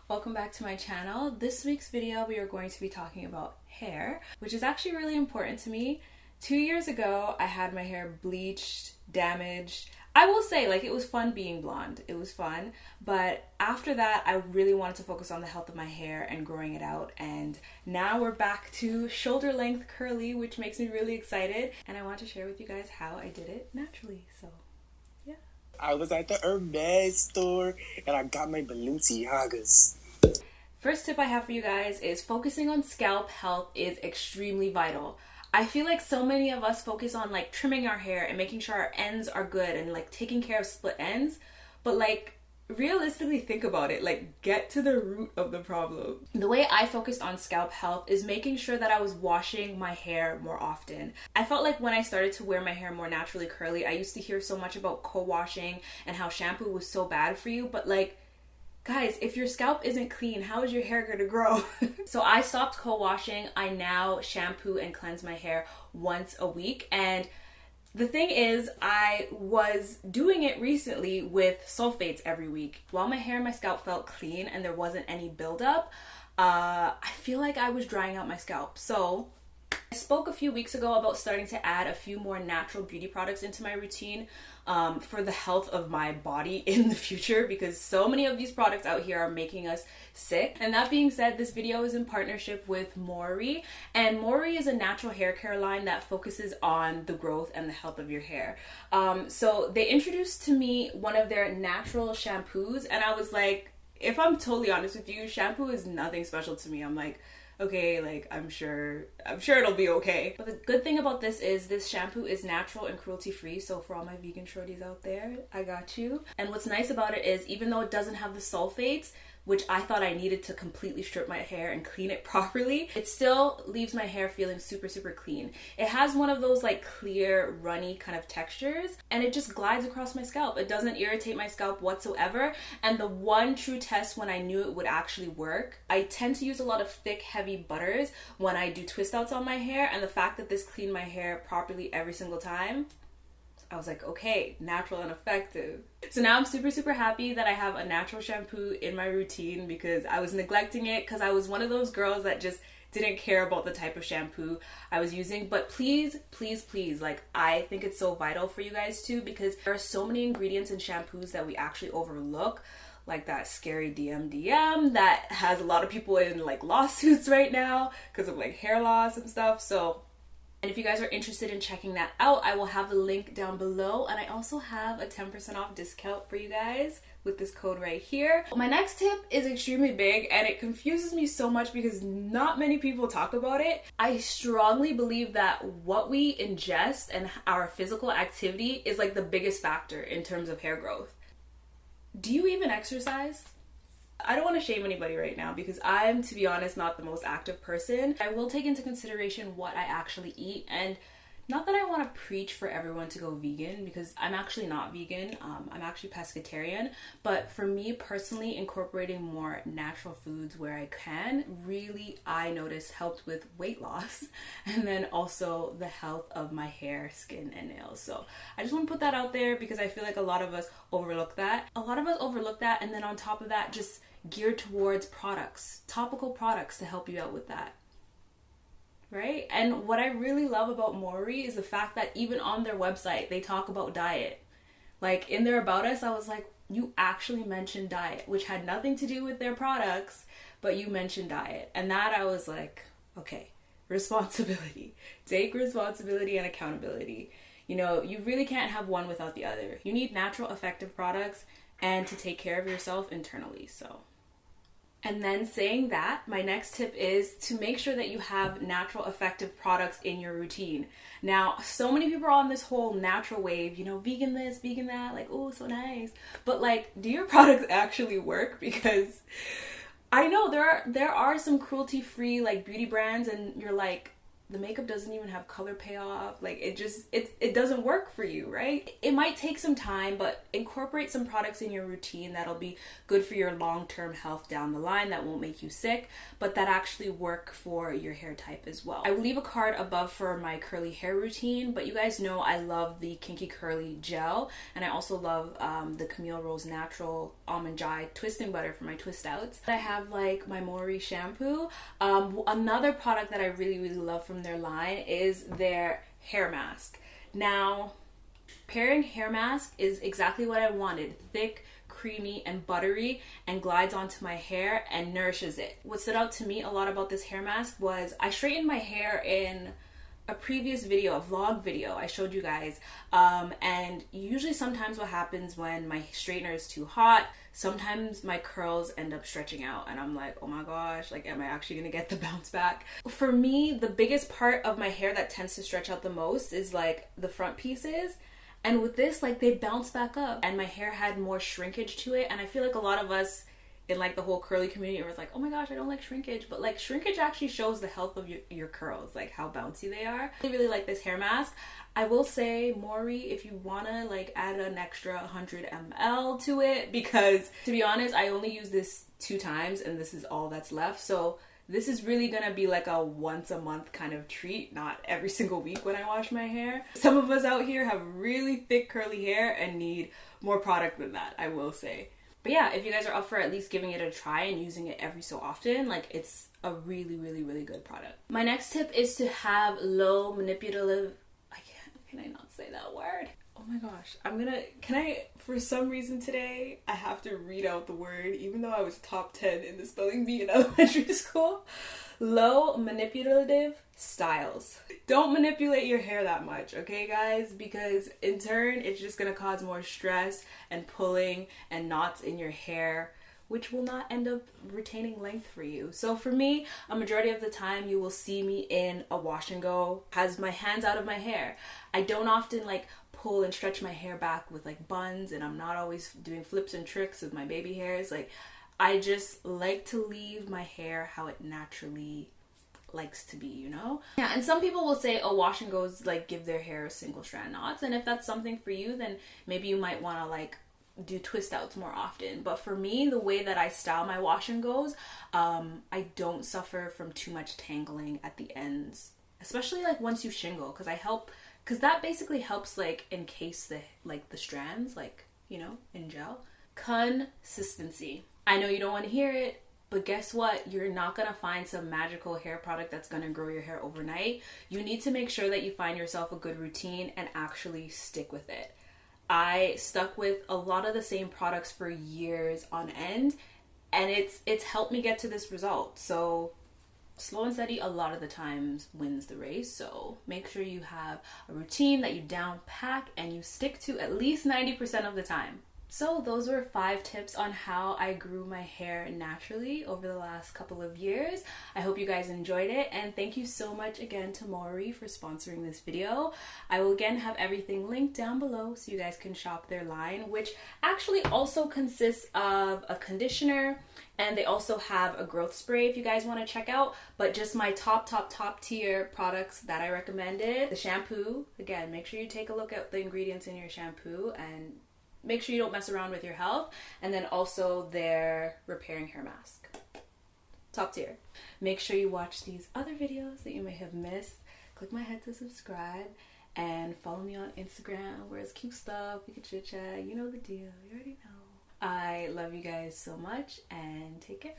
Welcome back to my channel. This week's video we are going to be talking about hair, which is actually really important to me. 2 years ago I had my hair bleached, damaged. I will say, like, it was fun being blonde. It was fun, but after that I really wanted to focus on the health of my hair and growing it out, and now we're back to shoulder length curly, which makes me really excited, and I want to share with you guys how I did it naturally. So yeah. I was at the Hermes store and I got my Balenciagas. First tip I have for you guys is focusing on scalp health is extremely vital. I feel like so many of us focus on like trimming our hair and making sure our ends are good and like taking care of split ends, but like realistically think about it, like get to the root of the problem. The way I focused on scalp health is making sure that I was washing my hair more often. I felt like when I started to wear my hair more naturally curly, I used to hear so much about co-washing and how shampoo was so bad for you, but like, guys, if your scalp isn't clean, how is your hair gonna grow? So I stopped co-washing. I now shampoo and cleanse my hair once a week, and the thing is, I was doing it recently with sulfates every week. While my hair and my scalp felt clean and there wasn't any buildup, I feel like I was drying out my scalp. So I spoke a few weeks ago about starting to add a few more natural beauty products into my routine for the health of my body in the future, because so many of these products out here are making us sick. And that being said, this video is in partnership with Moerie, and Moerie is a natural hair care line that focuses on the growth and the health of your hair. So they introduced to me one of their natural shampoos, and I was like, if I'm totally honest with you, shampoo is nothing special to me. I'm like, okay, like I'm sure it'll be okay. But the good thing about this is this shampoo is natural and cruelty free, so for all my vegan shorties out there, I got you. And what's nice about it is, even though it doesn't have the sulfates, which I thought I needed to completely strip my hair and clean it properly, it still leaves my hair feeling super clean. It has one of those like clear, runny kind of textures, and it just glides across my scalp. It doesn't irritate my scalp whatsoever. And the one true test when I knew it would actually work, I tend to use a lot of thick, heavy butters when I do twist outs on my hair, and the fact that this cleaned my hair properly every single time, I was like, okay, natural and effective. So now I'm super happy that I have a natural shampoo in my routine, because I was neglecting it because I was one of those girls that just didn't care about the type of shampoo I was using. But please, like, I think it's so vital for you guys too, because there are so many ingredients in shampoos that we actually overlook, like that scary DMDM that has a lot of people in like lawsuits right now because of like hair loss and stuff. So, and if you guys are interested in checking that out, I will have the link down below, and I also have a 10% off discount for you guys with this code right here. My next tip is extremely big, and it confuses me so much because not many people talk about it. I strongly believe that what we ingest and our physical activity is like the biggest factor in terms of hair growth. Do you even exercise? I don't want to shame anybody right now, because I'm, to be honest, not the most active person. I will take into consideration what I actually eat, and not that I want to preach for everyone to go vegan, because I'm actually not vegan. I'm actually pescatarian, but for me personally, incorporating more natural foods where I can really, I notice, helped with weight loss, and then also the health of my hair, skin, and nails. So I just want to put that out there, because I feel like a lot of us overlook that. And then on top of that, just geared towards products, topical products to help you out with that. Right? And what I really love about Moerie is the fact that even on their website, they talk about diet. Like in their About Us, I was like, you actually mentioned diet, which had nothing to do with their products, but you mentioned diet. And that I was like, okay, responsibility. Take responsibility and accountability. You know, you really can't have one without the other. You need natural, effective products and to take care of yourself internally, so. And then saying that, my next tip is to make sure that you have natural, effective products in your routine. Now, so many people are on this whole natural wave, you know, vegan this, vegan that, like, oh, so nice. But like, do your products actually work? Because I know there are some cruelty-free like beauty brands, and you're like, the makeup doesn't even have color payoff. Like it doesn't work for you, right? It might take some time, but incorporate some products in your routine that'll be good for your long-term health down the line, that won't make you sick, but that actually work for your hair type as well. I will leave a card above for my curly hair routine, but you guys know I love the Kinky Curly Gel, and I also love the Camille Rose Natural Almond Joy Twisting Butter for my twist outs. I have like my Moerie shampoo. Another product that I really love from their line is their hair mask. Now, pairing hair mask is exactly what I wanted. Thick, creamy, and buttery, and glides onto my hair and nourishes it. What stood out to me a lot about this hair mask was I straightened my hair in a previous video, a vlog video I showed you guys, and usually sometimes what happens when my straightener is too hot, sometimes my curls end up stretching out and I'm like, oh my gosh, like am I actually gonna get the bounce back? For me, the biggest part of my hair that tends to stretch out the most is like the front pieces, and with this, like they bounce back up and my hair had more shrinkage to it. And I feel like a lot of us in like the whole curly community was like, oh my gosh, I don't like shrinkage, but like shrinkage actually shows the health of your curls, like how bouncy they are. I really like this hair mask. I will say, Moerie, if you wanna like add an extra 100 ml to it, because to be honest, I only use this 2 times and this is all that's left. So this is really gonna be like a once a month kind of treat, not every single week when I wash my hair. Some of us out here have really thick curly hair and need more product than that, I will say. But yeah, if you guys are up for at least giving it a try and using it every so often, like it's a really good product. My next tip is to have low manipulative, can I not say that word? Oh my gosh, for some reason today, I have to read out the word, even though I was top 10 in the spelling bee in elementary school. Low manipulative styles. Don't manipulate your hair that much, okay guys? Because in turn, it's just gonna cause more stress and pulling and knots in your hair, which will not end up retaining length for you. So for me, a majority of the time you will see me in a wash and go, has my hands out of my hair. I don't often like pull and stretch my hair back with like buns, and I'm not always doing flips and tricks with my baby hairs. Like I just like to leave my hair how it naturally likes to be, you know? Yeah, and some people will say, oh, wash and goes like give their hair single strand knots, and if that's something for you, then maybe you might want to like do twist outs more often. But for me, the way that I style my wash and goes, I don't suffer from too much tangling at the ends, especially like once you shingle, because that basically helps like encase the strands, like, you know, in gel. Consistency. I know you don't want to hear it, but guess what? You're not going to find some magical hair product that's going to grow your hair overnight. You need to make sure that you find yourself a good routine and actually stick with it. I stuck with a lot of the same products for years on end, and it's helped me get to this result. So slow and steady a lot of the times wins the race. So make sure you have a routine that you down pack and you stick to at least 90% of the time. So those were 5 tips on how I grew my hair naturally over the last couple of years. I hope you guys enjoyed it, and thank you so much again to Moerie for sponsoring this video. I will again have everything linked down below so you guys can shop their line, which actually also consists of a conditioner, and they also have a growth spray if you guys want to check out. But just my top tier products that I recommended. The shampoo, again, make sure you take a look at the ingredients in your shampoo and make sure you don't mess around with your health. And then also their repairing hair mask. Top tier. Make sure you watch these other videos that you may have missed. Click my head to subscribe and follow me on Instagram where it's cute stuff. We can chit chat. You know the deal. You already know. I love you guys so much and take care.